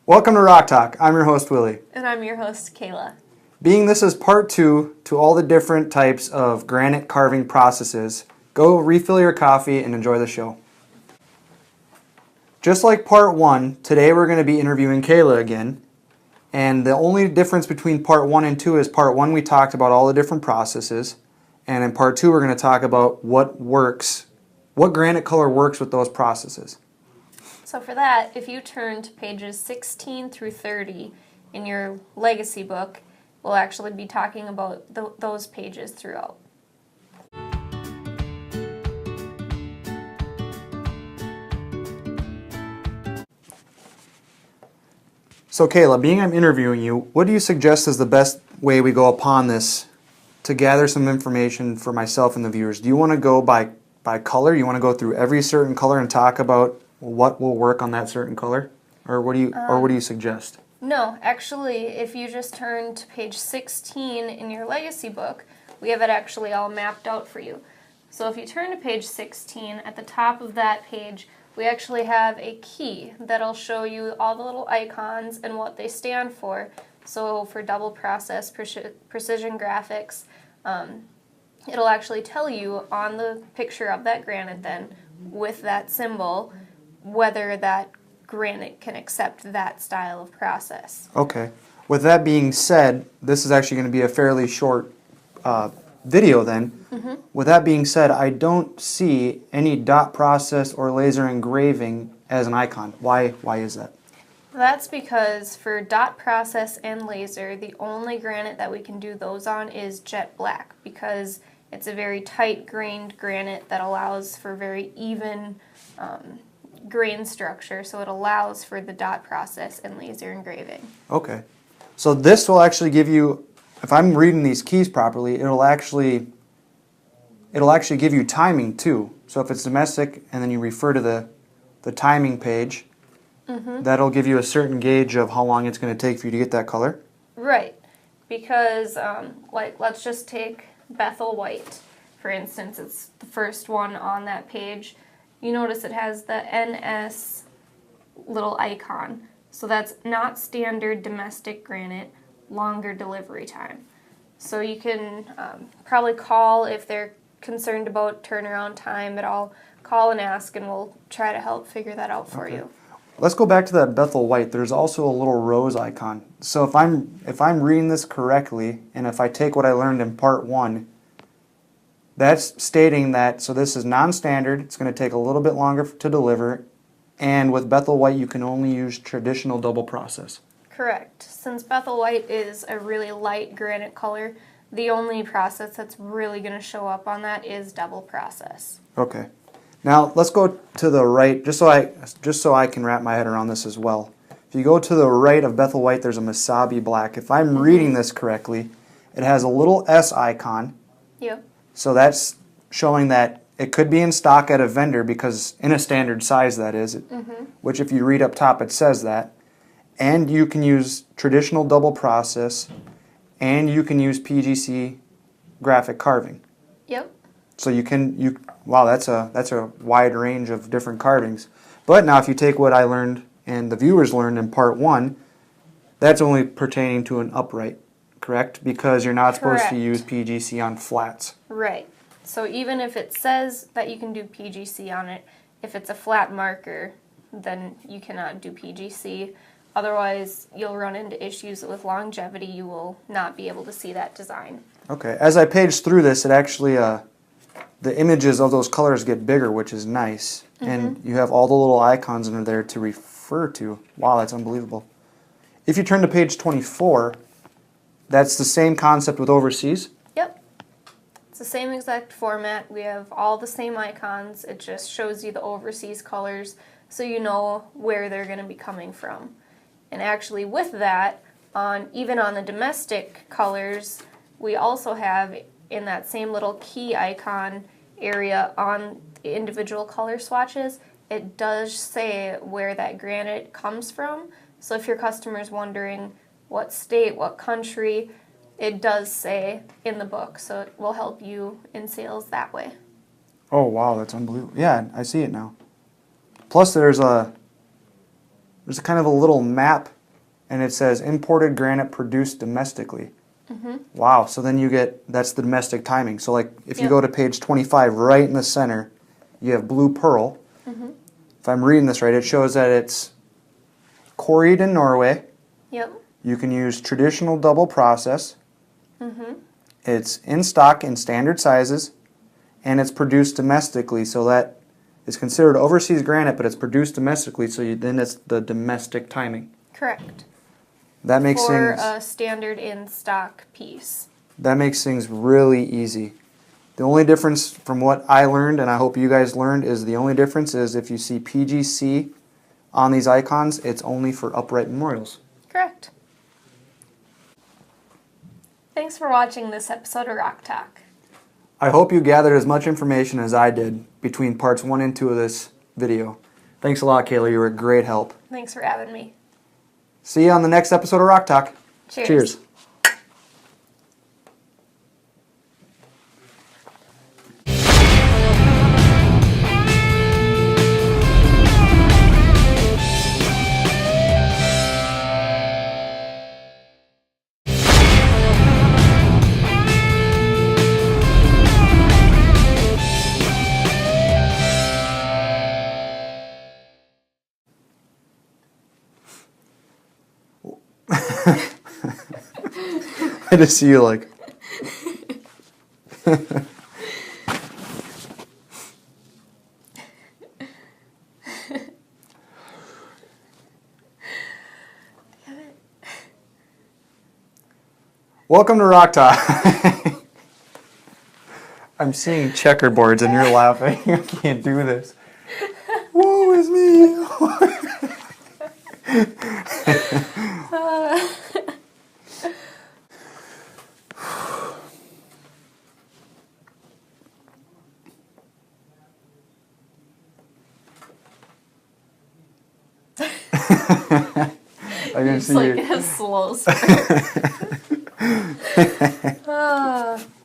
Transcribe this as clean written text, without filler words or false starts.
Welcome to Rock Talk. I'm your host, Willie. And I'm your host, Kayla. Being this is part 2 to all the different types of granite carving processes, go refill your coffee and enjoy the show. Just like part 1, today we're going to be interviewing Kayla again. And the only difference between part 1 and 2 is part 1 we talked about all the different processes. And in part 2 we're going to talk about what granite color works with those processes. So for that, if you turn to pages 16 through 30 in your legacy book, we'll actually be talking about those pages throughout. So Kayla, being I'm interviewing you, what do you suggest is the best way we go upon this to gather some information for myself and the viewers? Do you want to go by color? You want to go through every certain color and talk about what will work on that certain color? Or what do you suggest? No, actually, if you just turn to page 16 in your legacy book, we have it actually all mapped out for you. So if you turn to page 16, at the top of that page, we actually have a key that'll show you all the little icons and what they stand for. So for double process precision graphics, it'll actually tell you on the picture of that granite then, with that symbol, whether that granite can accept that style of process. Okay. With that being said, this is actually going to be a fairly short video then. Mm-hmm. With that being said, I don't see any dot process or laser engraving as an icon. Why is that? That's because for dot process and laser, the only granite that we can do those on is jet black, because it's a very tight grained granite that allows for very even grain structure, so it allows for the dot process and laser engraving. Okay. So this will actually give you, if I'm reading these keys properly, it'll actually give you timing too. So if it's domestic and then you refer to the timing page, mm-hmm. That'll give you a certain gauge of how long it's going to take for you to get that color. Right. Because let's just take Bethel White, for instance. It's the first one on that page. You notice it has the NS little icon. So that's not standard domestic granite, longer delivery time. So you can probably call if they're concerned about turnaround time at all. Call and ask, and we'll try to help figure that out for you. Let's go back to that Bethel White. There's also a little rose icon. So if I'm reading this correctly, and if I take what I learned in part 1, that's stating that, so this is non-standard, it's going to take a little bit longer to deliver, and with Bethel White you can only use traditional double process. Correct. Since Bethel White is a really light granite color, the only process that's really going to show up on that is double process. Okay. Now let's go to the right, just so I can wrap my head around this as well. If you go to the right of Bethel White, there's a Masabi Black. If I'm reading this correctly, it has a little S icon. Yep. So that's showing that it could be in stock at a vendor, because in a standard size that is, mm-hmm. which if you read up top it says that. And you can use traditional double process, and you can use PGC graphic carving. Yep. So wow, that's a wide range of different carvings. But now if you take what I learned and the viewers learned in part 1, that's only pertaining to an upright. Correct? Because you're not supposed to use PGC on flats. Right. So even if it says that you can do PGC on it, if it's a flat marker, then you cannot do PGC. Otherwise, you'll run into issues with longevity. You will not be able to see that design. Okay. As I page through this, it actually, the images of those colors get bigger, which is nice. Mm-hmm. And you have all the little icons in there to refer to. Wow, that's unbelievable. If you turn to page 24... that's the same concept with overseas? Yep. It's the same exact format. We have all the same icons. It just shows you the overseas colors so you know where they're going to be coming from. And actually with that, even on the domestic colors, we also have in that same little key icon area on the individual color swatches, it does say where that granite comes from. So if your customer's wondering what state, what country, it does say in the book, so it will help you in sales that way. Oh wow, that's unbelievable. Yeah, I see it now. Plus there's a kind of a little map and it says imported granite produced domestically. Mm-hmm. Wow, so then you get, that's the domestic timing. So like if you Yep. go to page 25, right in the center, you have blue pearl. Mm-hmm. If I'm reading this right, it shows that it's quarried in Norway. Yep. You can use traditional double process. Mm-hmm. It's in stock in standard sizes, and it's produced domestically, so that is considered overseas granite, but it's produced domestically, so then it's the domestic timing. Correct. That makes For things a standard in stock piece. that makes things really easy. The only difference from what I learned, and I hope you guys learned, is the only difference is if you see PGC on these icons, it's only for upright memorials. Correct. Thanks for watching this episode of Rock Talk. I hope you gathered as much information as I did between parts 1 and 2 of this video. Thanks a lot, Kayla. You were a great help. Thanks for having me. See you on the next episode of Rock Talk. Cheers. Cheers. I just see you like. Welcome to Rock Talk. I'm seeing checkerboards and you're laughing. I can't do this. Woe is me. I can It's see like you. a slow start.